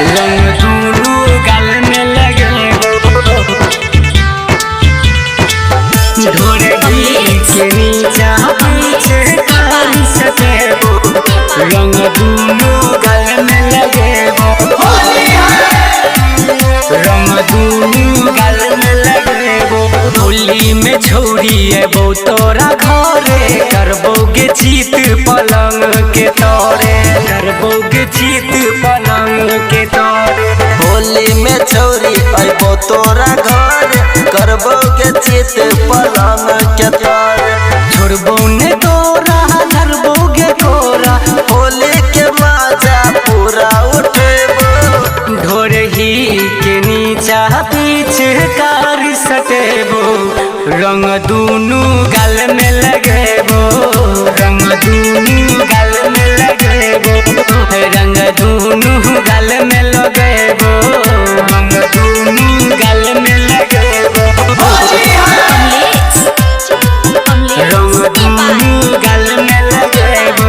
रंग दूनु गाल में लगेबो ढोरे के नीचा पीछे कान सटेबो रंग दूनु गाल में लगेबो रंग दूनु गाल में लगेबो होली में छोड़ी एबो तोरा घरे करबोगे जीत पलंग के तोरे करबोगे जीत पलंग के तोरे होली में छोरी अबो तोरा घर करबोगे चित पलंग के तोरे छोड़बो ने तोरा धरबोगे कोरा होली के मजा पूरा उठेबो ढोरे ही के नीचा पीछे कार सटेबो रंग दूनु गाल में लगेबो रंग दूनु गाल में लगेबो रंग दूनु गाल में लगेबो रंग दूनु गाल में लगेबो रंग दूनु गाल में लगेबो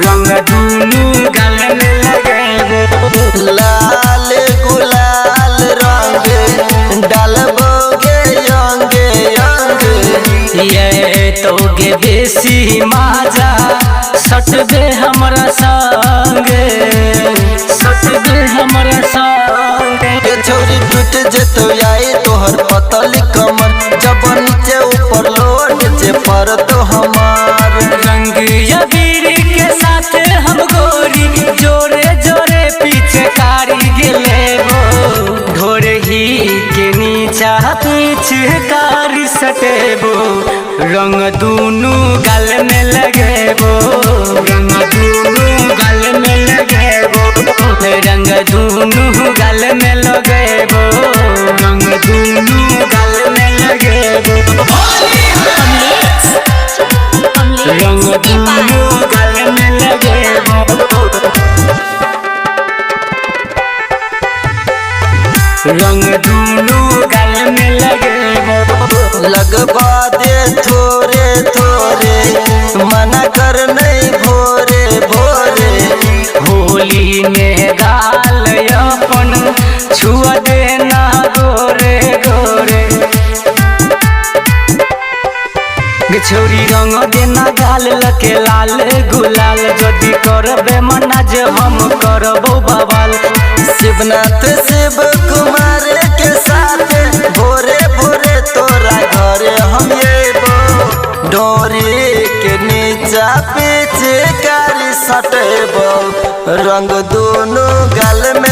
रंग दूनु गाल में लगेबो लाल गुलाल रंग डालबोगे अंगे अंगे ये तोगे बेसी माजा सटबे हमरा संगे सटबे हमरा संगे के छोरी टूट जेतो आई तोहर पतली कमर जब नीचे ऊपर लोट जे पर तो हमार रंग अबीर के साथ हम गोरी जोरे जोरे पीछे कारी गेलेबो ढोरे ही के नीचा पीछे कारी सटेबो रंग दूनु गाल में लगेबो रंग दूनु गाल में लगेबो रंग दूनु गाल में लगेबो रंग दूनु गाल में लगेबो रंग दूनु गाल में लगेबो रंग दूनु गाल में लगेबो लगवा दे थोरे थोरे मना कर नहीं भोरे भोरे होली में गाल अपन छुआ देना गोरे गोरे छोरी रंग देना गाल लके लाल गुलाल जदि करबे मना जे हम करबो बवाल शिवनाथ शिव कुमार के साथ भोरे भोरे तोरा घरे हम एबो डोरी के नीचा पीछे कारी सटेबो रंग दोनों गाल में